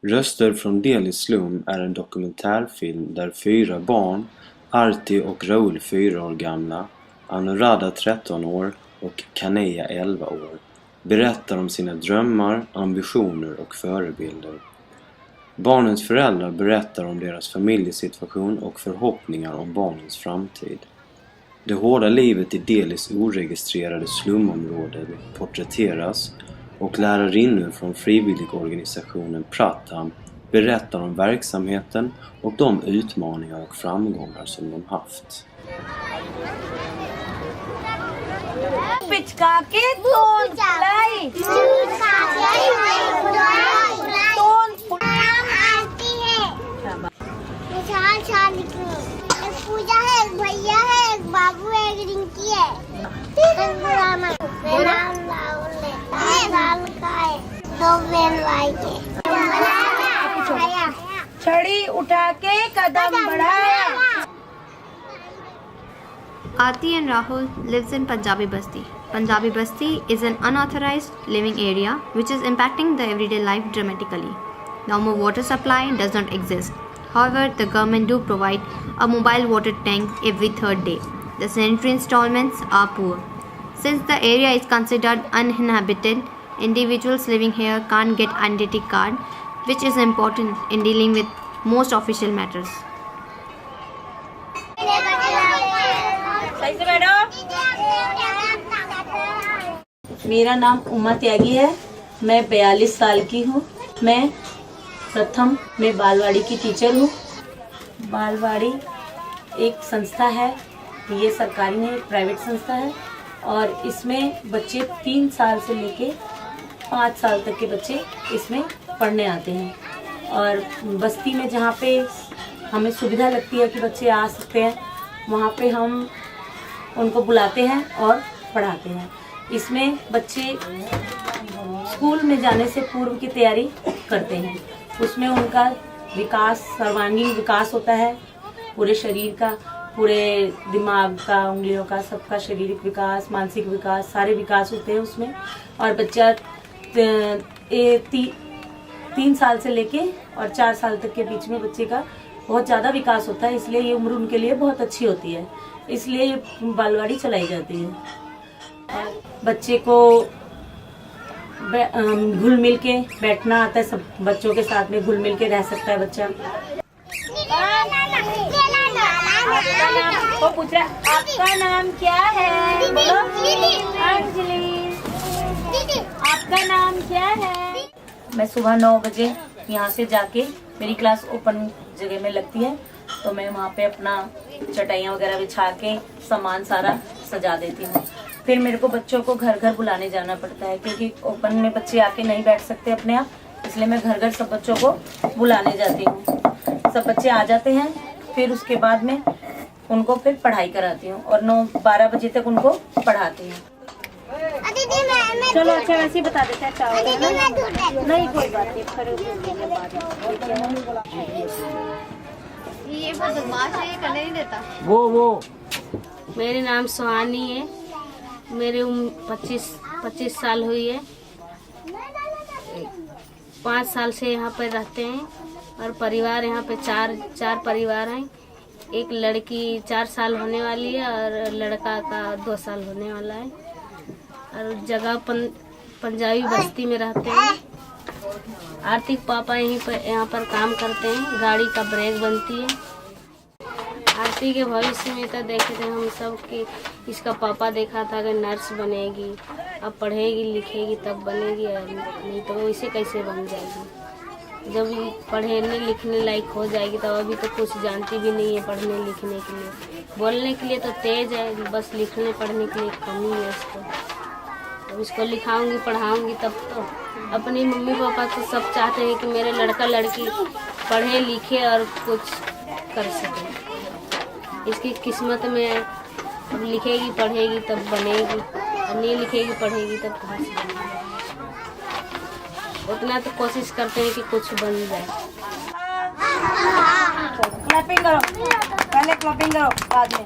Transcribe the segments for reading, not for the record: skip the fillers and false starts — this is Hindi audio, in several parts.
Röster från Delhi Slum är en dokumentärfilm där 4 barn, Arti och Raoul 4 år gamla, Anuradha 13 år och Kaneya 11 år, berättar om sina drömmar, ambitioner och förebilder. Barnens föräldrar berättar om deras familjesituation och förhoppningar om barnens framtid. Det hårda livet i Delhis oregistrerade slumområde porträtteras och lärarinnor från frivilligorganisationen Pratham berättar om verksamheten och de utmaningar och framgångar som de haft. पिचका के तोन फुलाई तोन आती है विशाल शादी की एक पूजा है, एक भैया है, एक बाबू है, एक रिंकी है, एक बुराना नाम राहुल है, लाल का है, 2 बहन भाई के छड़ी उठा के कदम बढ़ाया। Aarti and Rahul lives in Punjabi Basti. Punjabi Basti is an unauthorized living area which is impacting the everyday life dramatically. Normal water supply does not exist. However, the government do provide a mobile water tank every 3rd day. The sanitary installments are poor. Since the area is considered uninhabited, individuals living here can't get identity card, which is important in dealing with most official matters. मेरा नाम उमा त्यागी है। मैं 42 साल की हूँ। मैं प्रथम में बालवाड़ी की टीचर हूँ। बालवाड़ी एक संस्था है, ये सरकारी नहीं, एक प्राइवेट संस्था है और इसमें बच्चे 3 साल से लेके 5 साल तक के बच्चे इसमें पढ़ने आते हैं। और बस्ती में जहाँ पे हमें सुविधा लगती है कि बच्चे आ सकते हैं, वहाँ पे हम उनको बुलाते हैं और पढ़ाते हैं। इसमें बच्चे स्कूल में जाने से पूर्व की तैयारी करते हैं। उसमें उनका विकास, सर्वांगीण विकास होता है, पूरे शरीर का, पूरे दिमाग का, उंगलियों का, सबका शारीरिक विकास, मानसिक विकास, सारे विकास होते हैं उसमें। और बच्चा 3 साल से लेके और 4 साल तक के बीच में बच्चे का बहुत ज़्यादा विकास होता है, इसलिए ये उम्र उनके लिए बहुत अच्छी होती है, इसलिए ये बालवाड़ी चलाई जाती है। बच्चे को घुल मिल के बैठना आता है, सब बच्चों के साथ में घुल मिल के रह सकता है बच्चा। वो पूछ रहा है आपका नाम क्या है? बोलो अंजलि। आपका नाम क्या है? मैं सुबह 9 बजे यहाँ से जाके, मेरी क्लास ओपन जगह में लगती है, तो मैं वहाँ पे अपना चटाइयाँ वगैरह बिछा के सामान सारा सजा देती हूँ। फिर मेरे को बच्चों को घर घर बुलाने जाना पड़ता है, क्योंकि ओपन में बच्चे आके नहीं बैठ सकते अपने आप, इसलिए मैं घर घर सब बच्चों को बुलाने जाती हूँ। सब बच्चे आ जाते हैं, फिर उसके बाद में उनको फिर पढ़ाई कराती हूँ और 9-12 बजे तक उनको पढ़ाती हूँ। चलो अच्छा वैसे ही बता देते हैं। नहीं कोई बात नहीं, ये बदमाश है, ये करने नहीं देता। वो मेरे नाम सुहानी है। मेरी उम्र 25 साल हुई है। 5 साल से यहाँ पर रहते हैं और परिवार यहाँ पे चार परिवार हैं। एक लड़की 4 साल होने वाली है और लड़का का 2 साल होने वाला है। और जगह पंजाबी बस्ती में रहते हैं। आर्थिक पापा यहाँ पर काम करते हैं, गाड़ी का ब्रेक बनती है। आरती के भविष्य में तो देखे थे हम सब कि इसका पापा देखा था कि नर्स बनेगी, अब पढ़ेगी लिखेगी तब बनेगी, नहीं तो इसे कैसे बन जाएगी। जब पढ़ने लिखने लायक हो जाएगी तब अभी तो कुछ जानती भी नहीं है पढ़ने लिखने के लिए। बोलने के लिए तो तेज है, बस लिखने पढ़ने के लिए कमी है इसको। अब इसको लिखाऊंगी पढ़ाऊंगी तब तो। अपनी मम्मी पापा तो सब चाहते हैं कि मेरे लड़का लड़की पढ़े लिखे और कुछ कर सके। इसकी किस्मत में अब लिखेगी पढ़ेगी तब बनेगी, और नहीं लिखेगी पढ़ेगी तब कहाँ से बनेगी। उतना तो कोशिश करते हैं कि कुछ बन जाए। क्लैपिंग करो, पहले क्लैपिंग करो बाद में।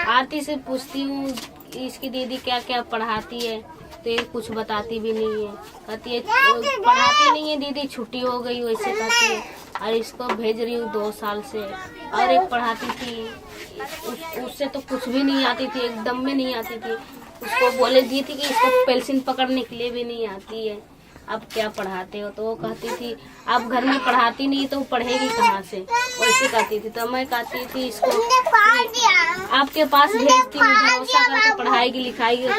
आरती से पूछती हूँ इसकी दीदी क्या क्या पढ़ाती है, तो ये कुछ बताती भी नहीं है, कहती है पढ़ाती नहीं है दीदी, छुट्टी हो गई वैसे कहती है। और इसको भेज रही हूँ 2 साल से। और एक पढ़ाती थी उससे तो कुछ भी नहीं आती थी, एकदम में नहीं आती थी। उसको बोले दी थी कि इसको पेंसिल पकड़ने के लिए भी नहीं आती है, अब क्या पढ़ाते हो? तो वो कहती थी आप घर में पढ़ाती नहीं तो पढ़ेगी कहाँ से, वैसे कहती थी। तो मैं कहती थी इसको आपके पास भेजती हूँ, भरोसा करके पढ़ाएगी लिखाएगी, आप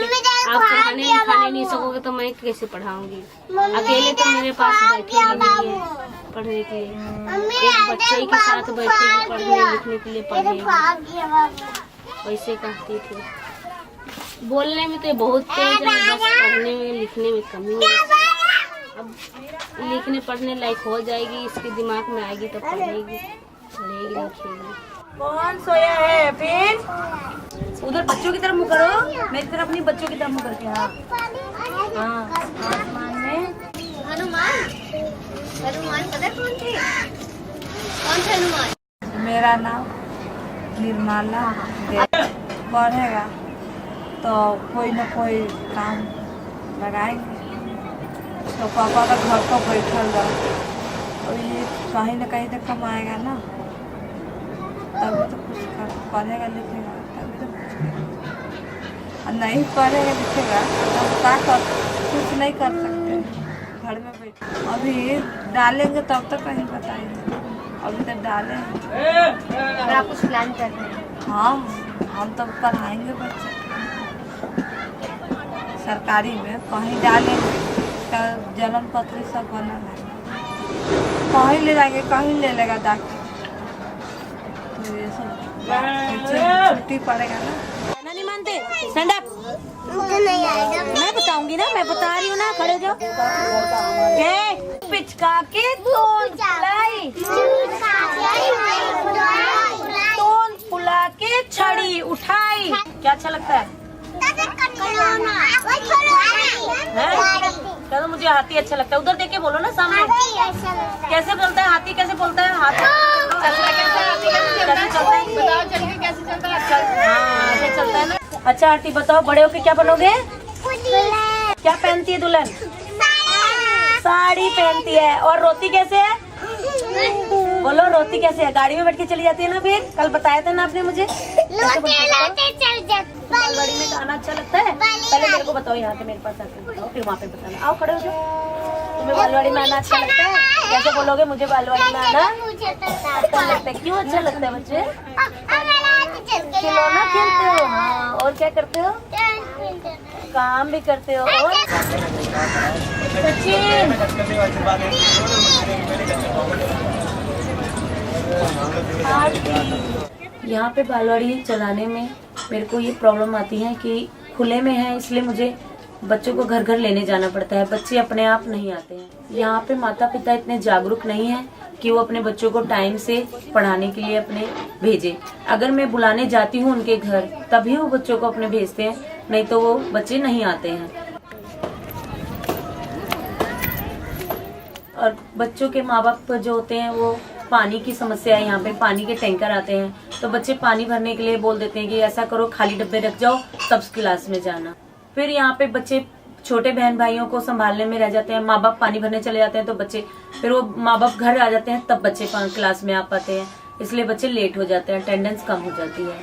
पढ़ाने लिखाने नहीं सकोगे तो मैं कैसे पढ़ाऊंगी? अकेले तो मेरे पास बैठेगी नहीं है पढ़ने के लिए, एक बच्चे के साथ बैठेगी पढ़ने लिखने के लिए पढ़ेगी, वैसे कहती थी। बोलने में तो बहुत तेज है, बस पढ़ने में लिखने में कमी है। अब लिखने पढ़ने लायक हो जाएगी, इसके दिमाग में आएगी तो पढ़ेगी लिखेगी। कौन सोया है? फिर उधर बच्चों की तरफ मुँह करो, मेरी तरफ नहीं, बच्चों की तरफ मुँह करके। हाँ आसमान में हनुमान पता कौन थे? कौन थे हनुमान? मेरा नाम निर्मला पढ़ेगा तो कोई न कोई काम लगाएंगे। तो पापा का घर पर बैठल रहा, और ये कहीं न कहीं तो कमाएगा ना, तभी तो कुछ पढ़ेगा लिखेगा, तभी तो कुछ करेगा। और नहीं पढ़ेगा लिखेगा तो क्या कर, कुछ नहीं कर सकते घर में बैठ। अभी डालेंगे तब तक कहीं बताएंगे, अभी तक डाले अगर आप कुछ प्लान कर रहे हैं? हाँ, हम तो पढ़ाएंगे बच्चे सरकारी में, कहीं डालेंगे तो जन्म पत्री सब बना है, कहीं ले जाएंगे, कहीं ले लेगा डॉक्टर। तो ये सब छुट्टी पड़ेगा ना। नहीं मानते, स्टैंड अप। मुझे नहीं आएगा। मैं बताऊंगी ना, मैं बता रही हूँ ना, खड़े हो जाओ। पिचका के तोन फुलाई, तोन फुला के छड़ी उठाई। क्या अच्छा लगता है? तो मुझे हाथी अच्छा लगता है। उधर देख के बोलो ना सामने। कैसे बोलता है हाथी? कैसे बोलता है हाथी? कैसे चलता है? बताओ चल के कैसे चलता है? हाँ ऐसे चलता है ना। अच्छा आंटी बताओ, बड़े होके क्या बनोगे? क्या पहनती है दुल्हन? साड़ी पहनती है। और रोती कैसे है? बोलो रोती कैसे है? गाड़ी में बैठ के चली जाती है ना, फिर कल बताया था ना आपने मुझे। बालवाड़ी में गाना अच्छा लगता है? पहले मेरे को बताओ, यहाँ पे मेरे पास आके बताओ, फिर वहाँ पे बताना। आओ खड़े हो जाओ। तुम्हें बालवाड़ी में आना अच्छा लगता है? कैसे बोलोगे मुझे बालवाड़ी में आना अच्छा लगता है? क्यों अच्छा लगता है बच्चे? खिलौना खेलते हो? हाँ, और क्या करते हो? काम भी करते हो। और सचिन यहाँ पे बालवाड़ी चलाने में मेरे को ये प्रॉब्लम आती है कि खुले में है, इसलिए मुझे बच्चों को घर घर लेने जाना पड़ता है। बच्चे अपने आप नहीं आते हैं। यहाँ पे माता पिता इतने जागरूक नहीं हैं कि वो अपने बच्चों को टाइम से पढ़ाने के लिए अपने भेजे। अगर मैं बुलाने जाती हूँ उनके घर तभी वो बच्चों को अपने भेजते हैं, नहीं तो वो बच्चे नहीं आते हैं। और बच्चों के माँ बाप जो होते हैं वो पानी की समस्या है, यहाँ पे पानी के टैंकर आते हैं तो बच्चे पानी भरने के लिए बोल देते हैं कि ऐसा करो खाली डब्बे रख जाओ तब क्लास में जाना। फिर यहाँ पे बच्चे छोटे बहन भाइयों को संभालने में रह जाते हैं, माँ बाप पानी भरने चले जाते हैं तो बच्चे फिर वो माँ बाप घर आ जाते हैं तब बच्चे क्लास में आ पाते हैं, इसलिए बच्चे लेट हो जाते हैं, अटेंडेंस कम हो जाती है।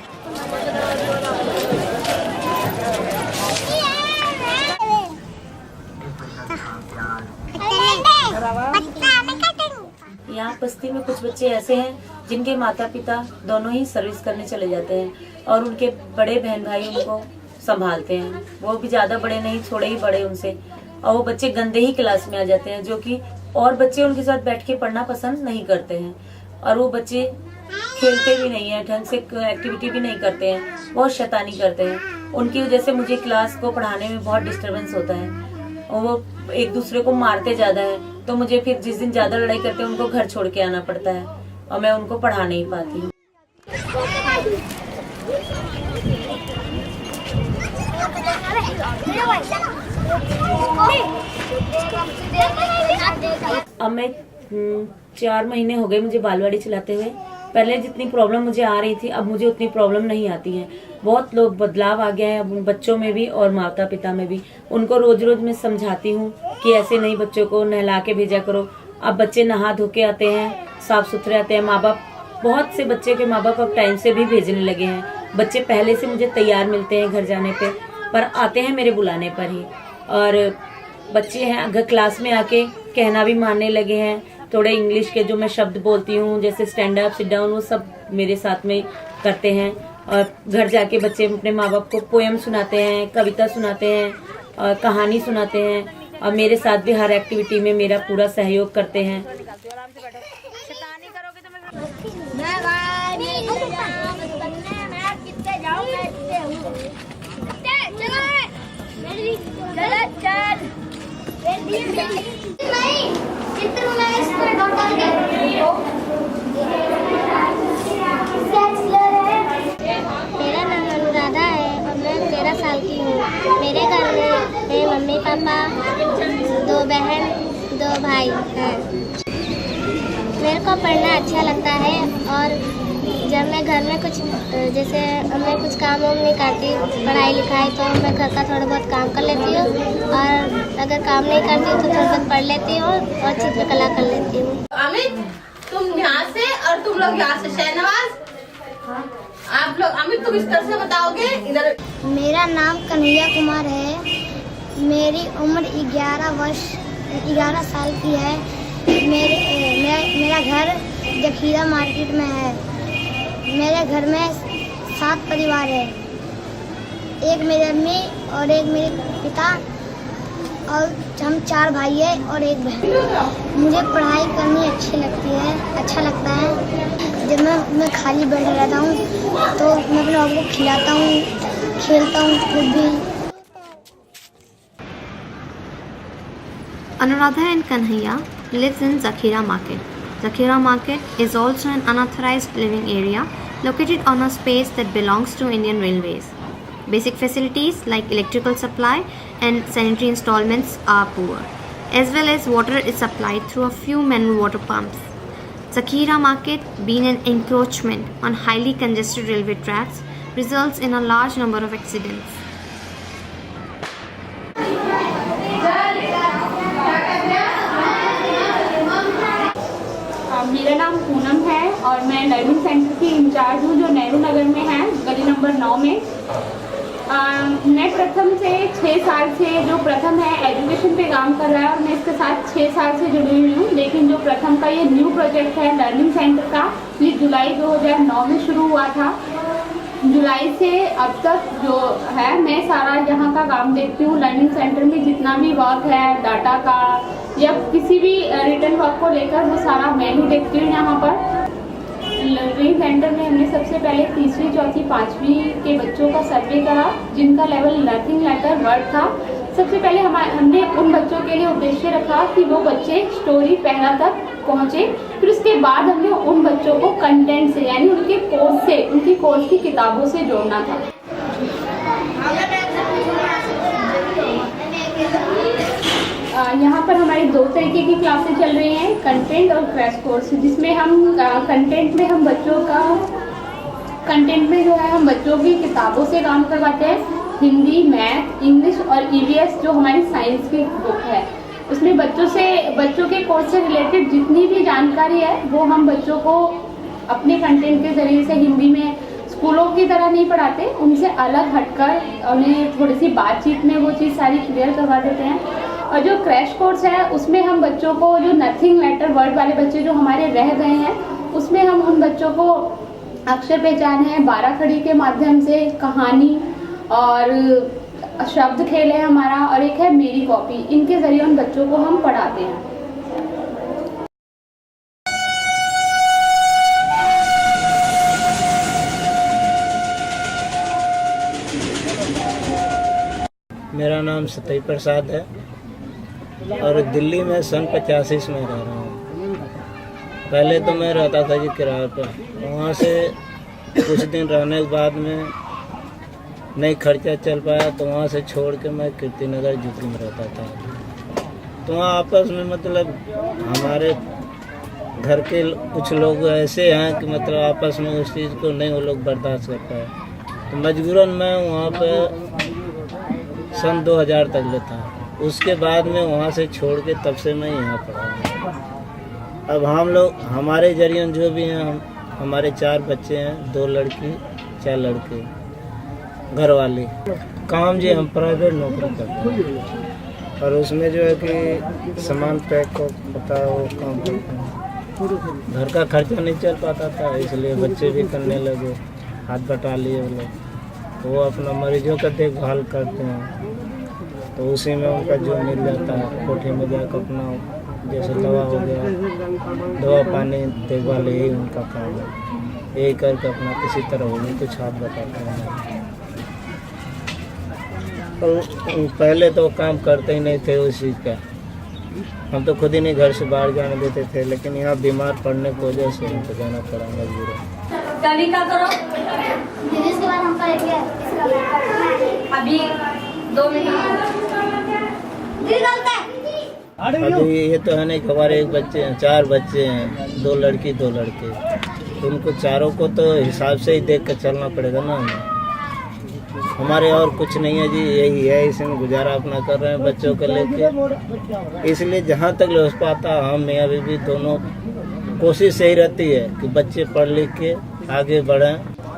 यहाँ बस्ती में कुछ बच्चे ऐसे हैं जिनके माता पिता दोनों ही सर्विस करने चले जाते हैं और उनके बड़े बहन भाई उनको संभालते हैं। वो भी ज्यादा बड़े नहीं, थोड़े ही बड़े उनसे, और वो बच्चे गंदे ही क्लास में आ जाते हैं, जो कि और बच्चे उनके साथ बैठ के पढ़ना पसंद नहीं करते हैं। और वो बच्चे खेलते भी नहीं है, ढंग से एक्टिविटी भी नहीं करते हैं, बहुत शैतानी करते हैं। उनकी वजह से मुझे क्लास को पढ़ाने में बहुत डिस्टर्बेंस होता है और वो एक दूसरे को मारते ज्यादा है, तो मुझे फिर जिस दिन ज्यादा लड़ाई करते हैं उनको घर छोड़ के आना पड़ता है और मैं उनको पढ़ा नहीं पाती। अब मैं 4 महीने हो गए मुझे बालवाड़ी चलाते हुए। पहले जितनी प्रॉब्लम मुझे आ रही थी अब मुझे उतनी प्रॉब्लम नहीं आती है। बहुत लोग बदलाव आ गया है अब बच्चों में भी और माता पिता में भी। उनको रोज रोज मैं समझाती हूँ कि ऐसे नहीं बच्चों को नहला के भेजा करो। अब बच्चे नहा धो के आते हैं, साफ सुथरे आते हैं। माँ बाप, बहुत से बच्चे के माँ बाप अब टाइम से भी भेजने लगे हैं। बच्चे पहले से मुझे तैयार मिलते हैं घर जाने पे, पर आते हैं मेरे बुलाने पर ही। और बच्चे हैं घर क्लास में आके कहना भी मानने लगे हैं। थोड़े इंग्लिश के जो मैं शब्द बोलती हूँ जैसे स्टैंड अप, सिट डाउन, वो सब मेरे साथ में करते हैं। और घर जाके बच्चे अपने माँ बाप को पोएम सुनाते हैं, कविता सुनाते हैं और कहानी सुनाते हैं और मेरे साथ भी हर एक्टिविटी में मेरा पूरा सहयोग करते हैं। मेरा नाम अनुराधा है और मैं 13 साल की हूँ। मेरे घर में मेरे मम्मी पापा, 2 बहन 2 भाई हैं। मेरे को पढ़ना अच्छा लगता है और जब मैं घर में कुछ जैसे मैं कुछ काम वाम नहीं करती पढ़ाई लिखाई तो मैं घर का थोड़ा बहुत काम कर लेती हूँ और अगर काम नहीं करती हूँ तो थोड़ा बहुत पढ़ लेती हूँ और चित्रकला कर लेती हूँ। अमित तुम यहाँ से और तुम लोग यहाँ से। शहनवाज आप लोग, अमित तुम इस तरह से बताओगे इधर। मेरा नाम कन्हैया कुमार है। मेरी उम्र 11 साल की है। मेरा घर जखीरा मार्केट में है। मेरे घर में 7 परिवार है। एक मेरी अम्मी और एक मेरे पिता और हम 4 भाई है और 1 बहन। मुझे पढ़ाई करनी अच्छी लगती है, अच्छा लगता है। जब मैं खाली बैठा रहता हूँ तो मैं अपने आप को खिलाता हूँ, खेलता हूँ खुद भी। Anuradha and Kanhaiya lives in Zakhira Market. Zakhira Market is also an unauthorized living area located on a space that belongs to Indian Railways. Basic facilities like electrical supply and sanitary installments are poor, as well as water is supplied through a few manual water pumps. Zakhira Market, being an encroachment on highly congested railway tracks, results in a large number of accidents. मेरा नाम पूनम है और मैं लर्निंग सेंटर की इंचार्ज हूँ जो नेहरू नगर में है, गली नंबर 9 में। मैं प्रथम से 6 साल से, जो प्रथम है एजुकेशन पे काम कर रहा है और मैं इसके साथ 6 साल से जुड़ी हुई हूँ। लेकिन जो प्रथम का ये न्यू प्रोजेक्ट है लर्निंग सेंटर का, ये जुलाई 2009 में शुरू हुआ था। जुलाई से अब तक जो है मैं सारा यहाँ का काम देखती हूँ। लर्निंग सेंटर में जितना भी वर्क है डाटा का या किसी भी रिटर्न वर्क को लेकर वो सारा मैं ही देखती हूँ यहाँ पर। लर्निंग सेंटर में हमने सबसे पहले 3वीं, 4वीं, 5वीं के बच्चों का सर्वे करा जिनका लेवल नथिंग लेटर वर्ड था। सबसे पहले हमने उन बच्चों के लिए उद्देश्य रखा कि वो बच्चे स्टोरी पहला तक पहुँचे। फिर उसके बाद हमने उन बच्चों को कंटेंट से यानी उनके कोर्स से, उनकी कोर्स की किताबों से जोड़ना था। यहाँ पर हमारी 2 तरीके की क्लासेस चल रही हैं, कंटेंट और क्रैश कोर्स, जिसमें हम कंटेंट में हम बच्चों की किताबों से काम करवाते हैं। हिंदी, मैथ, इंग्लिश और ईवीएस जो हमारी साइंस की बुक है, उसमें बच्चों के कोर्स से रिलेटेड जितनी भी जानकारी है वो हम बच्चों को अपने कंटेंट के जरिए से हिंदी में स्कूलों की तरह नहीं पढ़ाते, उनसे अलग हटकर उन्हें थोड़ी सी बातचीत में वो चीज़ सारी क्लियर करवा देते हैं। और जो क्रैश कोर्स है उसमें हम बच्चों को, जो नथिंग लेटर वर्ड वाले बच्चे जो हमारे रह गए हैं, उसमें हम उन बच्चों को अक्षर पहचान है 12 खड़ी के माध्यम से, कहानी और शब्द खेल है हमारा, और एक है मेरी कॉपी, इनके जरिए उन बच्चों को हम पढ़ाते हैं। मेरा नाम सत्य प्रसाद है और दिल्ली में सन 85 में रह रहा हूँ। पहले तो मैं रहता था जी किराए पर, वहाँ से कुछ दिन रहने के बाद में नहीं खर्चा चल पाया तो वहाँ से छोड़ के मैं कीर्तिनगर झुग्गी में रहता था। तो वहाँ आपस में मतलब हमारे घर के कुछ लोग ऐसे हैं कि मतलब आपस में उस चीज़ को नहीं वो लोग बर्दाश्त कर पाए, तो मजबूरन मैं वहाँ पे सन 2000 तक लेता। उसके बाद में वहाँ से छोड़ के तब से मैं यहाँ पढ़ा हूँ। अब हम लोग हमारे जरिए जो भी हैं, हमारे 4 बच्चे हैं, 2 लड़की 4 लड़के, घर वाले काम जी हम प्राइवेट नौकरी करते हैं और उसमें जो है कि सामान पैक को पता है वो काम करते हैं। घर का खर्चा नहीं चल पाता था, इसलिए बच्चे भी करने लगे, हाथ बटा लिए वो लोग, तो वो अपना मरीजों का देखभाल करते हैं, तो उसी में उनका जो मिल जाता है कोठे में जाकर अपना जैसे दवा हो गया, दवा पानी देखभाल, यही उनका काम है। यही करके अपना किसी तरह वो भी कुछ हाथ बटाते हैं। पहले तो काम करते ही नहीं थे उस चीज़ का, हम तो खुद ही नहीं घर से बाहर जाने देते थे, लेकिन यहाँ बीमार पड़ने की वजह से हमको जाना पड़ा मजबूर। अभी 2 मिनट अभी ये तो है नहीं कि हमारे 1 बच्चे हैं, 4 बच्चे हैं, 2 लड़की 2 लड़के, तो उनको चारों को तो हिसाब से ही देख कर चलना पड़ेगा ना हमें। हमारे और कुछ नहीं है जी, यही है, इसमें गुजारा अपना कर रहे हैं बच्चों को लेके। इसलिए जहाँ तक हो पाता हम मियाँ बीवी दोनों कोशिश यही रहती है कि बच्चे पढ़ लिख के आगे बढ़ें।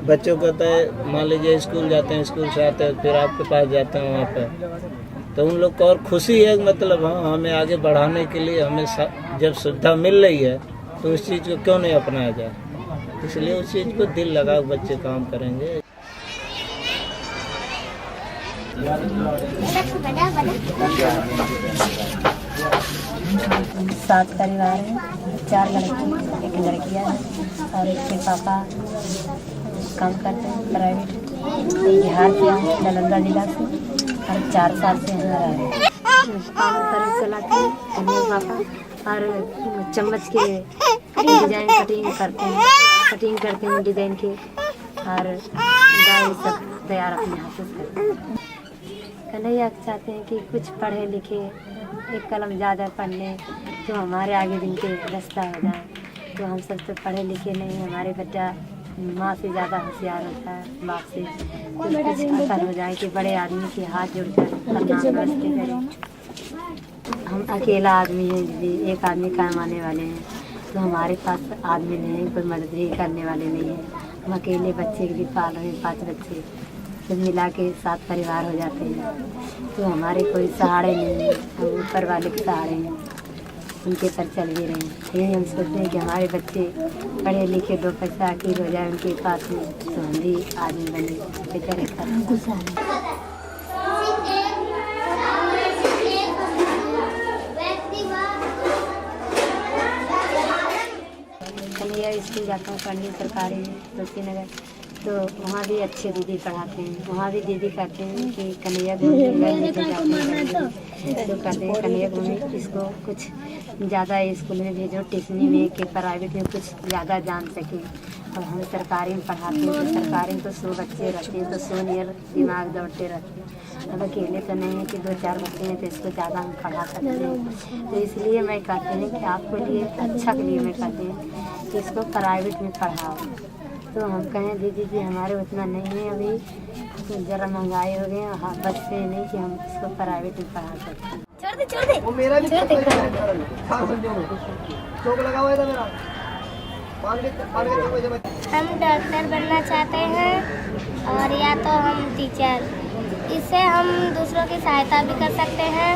बच्चों को तो मान लीजिए स्कूल जाते हैं, स्कूल से आते हैं फिर आपके पास जाते हैं वहाँ पे, तो उन लोग को और खुशी है, मतलब हाँ हमें आगे बढ़ाने के लिए हमें जब सुविधा मिल रही है तो उस चीज़ को क्यों नहीं अपनाया जाए। इसलिए उस चीज़ को दिल लगा बच्चे काम करेंगे। 7 परिवार हैं, 4 लड़के 1 लड़कियाँ हैं और इसके पापा काम करते हैं प्राइवेट। बिहार से हैं, नालंदा जिला से, और 4 साल से यहाँ रह रहे हैं। काम चलाते हैं पापा, और चम्मच के डिजाइन कटिंग करते हैं डिजाइन के, और गाय सब तैयार अपने हाथ से करते हैं। कन्हैया चाहते हैं कि कुछ पढ़े लिखे, एक कलम ज़्यादा पढ़ लें तो हमारे आगे दिन के रास्ता हो जाए। तो हम सब तो पढ़े लिखे नहीं, हमारे बच्चा माँ से ज़्यादा होशियार होता है, बाप से कुछ असर हो जाए कि बड़े आदमी के हाथ जोड़कर प्रणाम नमस्ते करें। हम अकेला आदमी हैं दीदी, एक आदमी कमाने वाले हैं, तो हमारे पास आदमी नहीं है, कोई मदद भी करने वाले नहीं है। हम अकेले बच्चे भी पाल रहे हैं, 5 बच्चे, सब मिला के 7 परिवार हो जाते हैं। तो हमारे कोई सहारे नहीं है, हम ऊपर वाले के सहारे हैं, उनके पर चल भी रहे हैं। यही हम सोचते हैं कि हमारे बच्चे पढ़े लिखे 2 पैसा अकील हो जाए उनके पास में, तो हम भी आदमी बने बेचारे कर। कन्हैया स्कूल जाता हूँ पढ़ने सरकारी तुलसी नगर, तो वहाँ भी अच्छे दीदी पढ़ाते हैं। वहाँ भी दीदी कहते हैं कि कन्हैया घूमी तो कहते हैं कन्हैया घूमी, इसको कुछ ज़्यादा स्कूल में भेजो, टिशनी में कि प्राइवेट में कुछ ज़्यादा जान सके। और हम सरकारी में पढ़ाते हैं, तो सरकारी में तो 100 बच्चे रहते हैं, तो 100 नियर दिमाग दौड़ते रहते हैं। अब अकेले तो नहीं है कि 2-4 बच्चे हैं तो इसको ज़्यादा हम पढ़ा सकते हैं। तो इसलिए मैं कहती हूँ कि आपके लिए अच्छा के लिए मैं कहती हूँ कि इसको प्राइवेट में पढ़ाओ। तो हम कहें दीदी जी हमारे उतना नहीं है अभी, तो ज़रा महंगाई हो गई, हाँ बस से नहीं कि हम इसको प्राइवेट में पढ़ा सकते हैं। छोड़ दे वो मेरा भी छोड़ दे। हम डॉक्टर बनना चाहते हैं और या तो हम टीचर। इससे हम दूसरों की सहायता भी कर सकते हैं,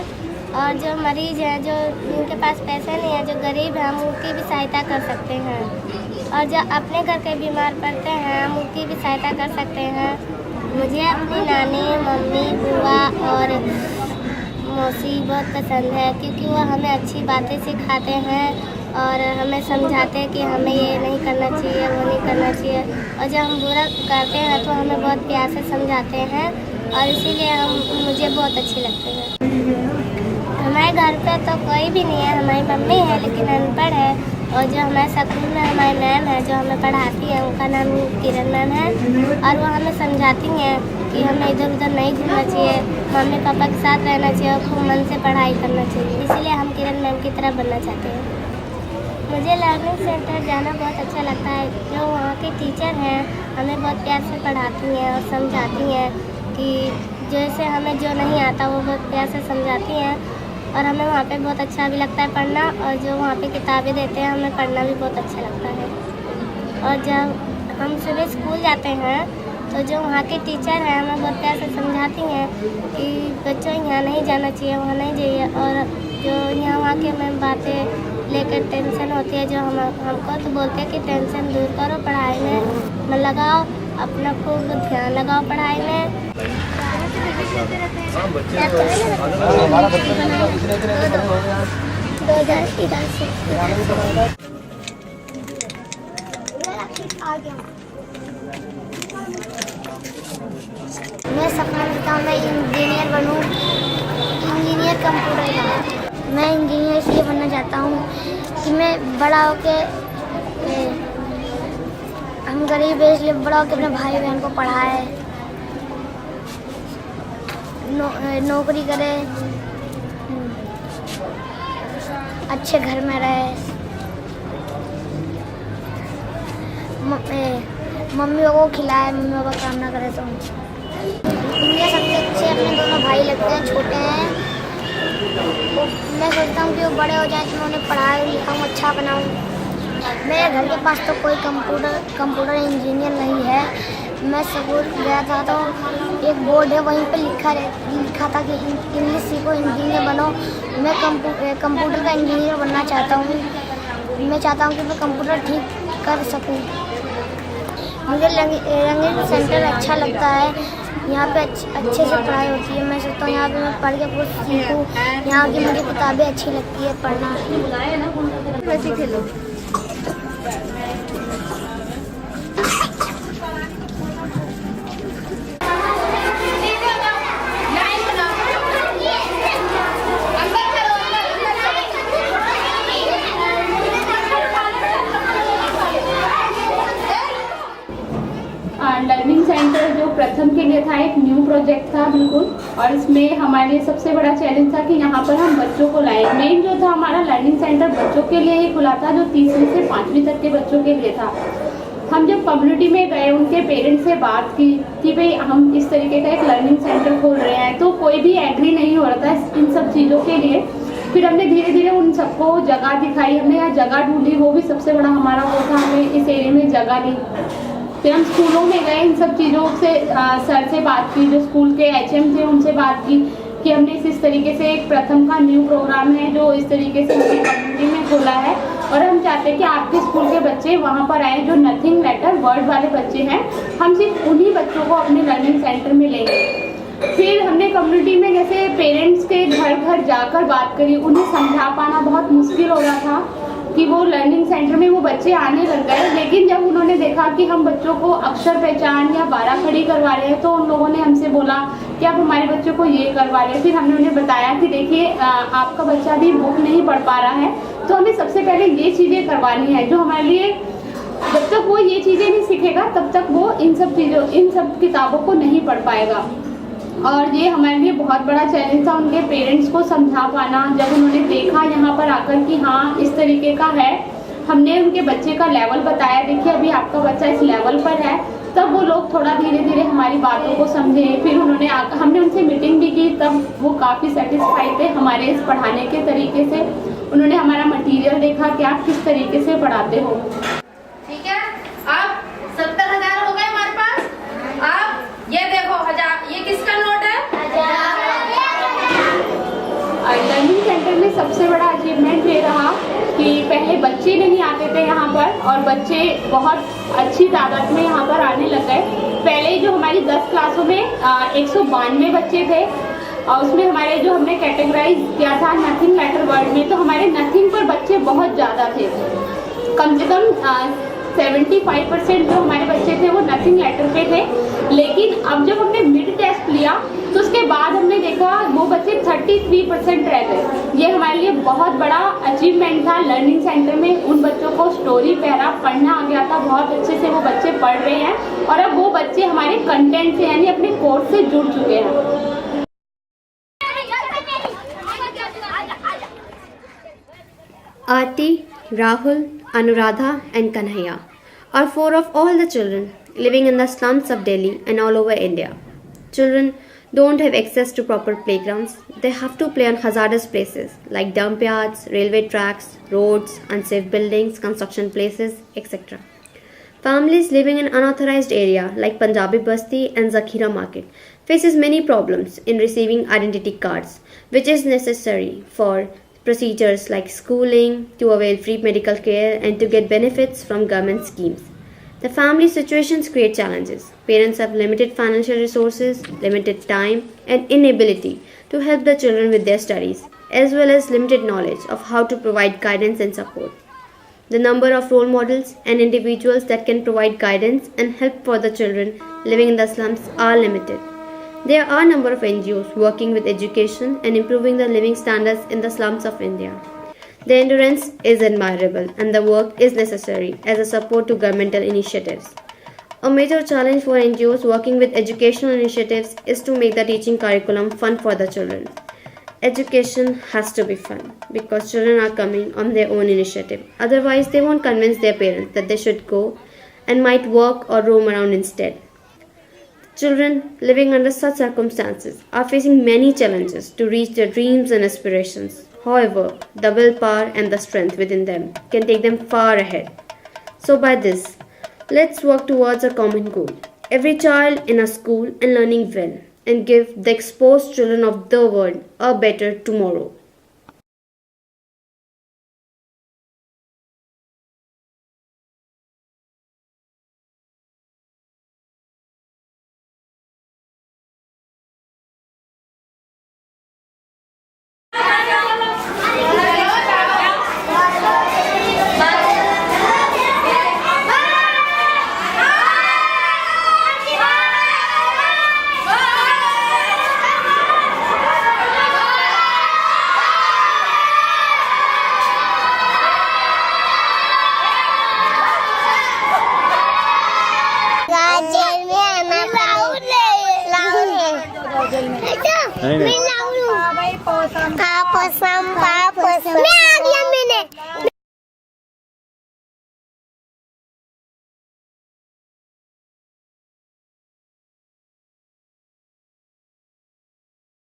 और जो मरीज हैं, जो जिनके पास पैसे नहीं है, जो गरीब हैं, हम उनकी भी सहायता कर सकते हैं। और जो अपने घर के बीमार पड़ते हैं हम उनकी भी सहायता कर सकते हैं। मुझे अपनी नानी, मम्मी, बुआ और मौसी बहुत पसंद है, क्योंकि वो हमें अच्छी बातें सिखाते हैं और हमें समझाते हैं कि हमें ये नहीं करना चाहिए, वो नहीं करना चाहिए। और जब हम बुरा करते हैं तो हमें बहुत प्यार से समझाते हैं, और इसीलिए मुझे बहुत अच्छे लगते हैं। हमारे घर पे तो कोई भी नहीं है, हमारी मम्मी है लेकिन अनपढ़ है, और जो हमारे स्कूल में हमारी मैम है जो हमें पढ़ाती है, उनका नाम किरण मैम है, और वो हमें समझाती हैं कि हमें इधर उधर नहीं घूमना चाहिए, मम्मी पापा के साथ रहना चाहिए और खूब मन से पढ़ाई करना चाहिए। इसलिए हम किरण मैम की तरह बनना चाहते हैं। मुझे लर्निंग सेंटर जाना बहुत अच्छा लगता है। जो वहाँ के टीचर हैं हमें बहुत प्यार से पढ़ाती हैं और समझाती हैं कि जैसे हमें जो नहीं आता वो बहुत प्यार से समझाती हैं और हमें वहाँ पे बहुत अच्छा भी लगता है पढ़ना। और जो वहाँ पे किताबें देते हैं हमें पढ़ना भी बहुत अच्छा लगता है। और जब हम सुबह स्कूल जाते हैं तो जो वहाँ के टीचर हैं हमें बहुत प्यार से समझाती हैं कि बच्चों यहाँ नहीं जाना चाहिए, वहाँ नहीं जाइए। और जो यहाँ वहाँ के में बातें लेकर टेंशन होती है जो हमको तो बोलते हैं कि टेंशन दूर करो, पढ़ाई में मन लगाओ, अपना खूब ध्यान लगाओ पढ़ाई में। मैं सपना देखता हूँ मैं इंजीनियर बनूँ, इंजीनियर कंप्यूटर का। मैं इंजीनियर इसलिए बनना चाहता हूँ कि मैं बड़ा होके हम गरीब हैं इसलिए बड़ा होके अपने भाई बहन को पढ़ाए, नौकरी करे, अच्छे घर में रहे, मम्मी को खिलाए, मम्मी पापा काम ना करे। तो मुझे सबसे अच्छे अपने दोनों भाई लगते हैं, छोटे हैं। मैं सोचता हूँ कि वो बड़े हो जाए तो मैं उन्हें पढ़ाऊँ लिखाऊँ, अच्छा बनाऊँ। मेरे घर के पास तो कोई कंप्यूटर इंजीनियर नहीं है। मैं स्कूल गया था तो एक बोर्ड है वहीं पे लिखा था कि इंग्लिश सीखो इंजीनियर बनो। मैं कंप्यूटर का इंजीनियर बनना चाहता हूँ। मैं चाहता हूँ कि मैं कंप्यूटर ठीक कर सकूँ। मुझे लर्निंग सेंटर अच्छा लगता है। यहाँ पे अच्छे से पढ़ाई होती है। मैं सोचता हूँ यहाँ पे मैं पढ़ के कुछ सीखूँ। यहाँ की मुझे किताबें अच्छी लगती है पढ़ना। वैसे खेलो। लर्निंग सेंटर जो प्रथम के लिए था एक न्यू प्रोजेक्ट था बिल्कुल, और इसमें हमारे लिए सबसे बड़ा चैलेंज था कि यहाँ पर हम बच्चों को लाए। मेन जो था हमारा लर्निंग सेंटर बच्चों के लिए ही खुला था जो 3वीं से 5वीं तक के बच्चों के लिए था। हम जब कम्युनिटी में गए उनके पेरेंट्स से बात की कि भाई हम इस तरीके का एक लर्निंग सेंटर खोल रहे हैं, तो कोई भी एग्री नहीं हो रहा था इन सब चीज़ों के लिए। फिर हमने धीरे धीरे उन सबको जगह दिखाई, हमने यहाँ जगह ढूंढी, वो भी सबसे बड़ा हमारा वो था, हमें इस एरिया में जगह ली। फिर हम स्कूलों में गए, इन सब चीज़ों से सर से बात की, जो स्कूल के HM थे उनसे बात की कि हमने इस तरीके से एक प्रथम का न्यू प्रोग्राम है जो इस तरीके से उनकी कम्युनिटी में खोला है और हम चाहते हैं कि आपके स्कूल के बच्चे वहाँ पर आए जो नथिंग लेटर वर्ड वाले बच्चे हैं, हम सिर्फ उन्हीं बच्चों को अपने लर्निंग सेंटर में लेंगे। फिर हमने कम्युनिटी में जैसे पेरेंट्स के घर घर जाकर बात करी, उन्हें समझा पाना बहुत मुश्किल हो रहा था कि वो लर्निंग सेंटर में वो बच्चे आने लग गए। लेकिन जब उन्होंने देखा कि हम बच्चों को अक्षर पहचान या 12 खड़ी करवा रहे हैं तो उन लोगों ने हमसे बोला कि आप हमारे बच्चों को ये करवा रहे हैं। फिर हमने उन्हें बताया कि देखिए आपका बच्चा भी बुक नहीं पढ़ पा रहा है, तो हमें सबसे पहले ये चीज़ें करवानी है जो हमारे लिए, जब तक वो ये चीज़ें नहीं सीखेगा तब तक वो इन सब किताबों को नहीं पढ़ पाएगा। और ये हमारे लिए बहुत बड़ा चैलेंज था उनके पेरेंट्स को समझा पाना। जब उन्होंने देखा यहाँ पर आकर कि हाँ इस तरीके का है, हमने उनके बच्चे का लेवल बताया, देखिए अभी आपका बच्चा इस लेवल पर है, तब वो लोग थोड़ा धीरे धीरे हमारी बातों को समझे। फिर हमने उनसे मीटिंग भी की, तब वो काफ़ी सेटिस्फाइड थे हमारे इस पढ़ाने के तरीके से। उन्होंने हमारा मटीरियल देखा कि आप किस तरीके से पढ़ाते हो। ठीक है, अब 70,000 हो गए हमारे पास। अब ये देखो 1000, ये किसका नोट है? लर्निंग सेंटर में सबसे बड़ा अचीवमेंट ये रहा कि पहले बच्चे नहीं आते थे यहाँ पर और बच्चे बहुत अच्छी तादाद में यहाँ पर आने लग गए। पहले जो हमारी 10 क्लासों में 192 बच्चे थे और उसमें हमारे जो हमने कैटेगराइज किया था नथिंग लेटर वर्ड में, तो हमारे नथिंग पर बच्चे बहुत ज़्यादा थे। कम से कम 75% जो हमारे बच्चे थे वो नथिंग लेटर पे थे। लेकिन अब जब हमने मिड टेस्ट लिया तो उसके बाद हमने देखा वो बच्चे 33% रह गए। ये हमारे लिए बहुत बड़ा अचीवमेंट था। लर्निंग सेंटर में उन बच्चों को स्टोरी पैरा पढ़ना आ गया था, बहुत अच्छे से वो बच्चे पढ़ रहे हैं और अब वो बच्चे हमारे कंटेंट से यानी अपने कोर्स से जुड़ चुके हैं। आरती Rahul, Anuradha, and Kanhaiya are four of all the children living in the slums of Delhi and all over India. Children don't have access to proper playgrounds. They have to play on hazardous places like dump yards, railway tracks, roads, unsafe buildings, construction places, etc. Families living in unauthorized area like Punjabi Basti and Zakhira Market faces many problems in receiving identity cards, which is necessary for procedures like schooling, to avail free medical care and to get benefits from government schemes. The family situations create challenges. Parents have limited financial resources, limited time, and inability to help the children with their studies, as well as limited knowledge of how to provide guidance and support. The number of role models and individuals that can provide guidance and help for the children living in the slums are limited. There are a number of NGOs working with education and improving the living standards in the slums of India. The endurance is admirable and the work is necessary as a support to governmental initiatives. A major challenge for NGOs working with educational initiatives is to make the teaching curriculum fun for the children. Education has to be fun because children are coming on their own initiative. Otherwise, they won't convince their parents that they should go and might work or roam around instead. Children living under such circumstances are facing many challenges to reach their dreams and aspirations. However, the willpower and the strength within them can take them far ahead. So by this, let's work towards a common goal. Every child in a school and learning well and give the exposed children of the world a better tomorrow. Apa sampai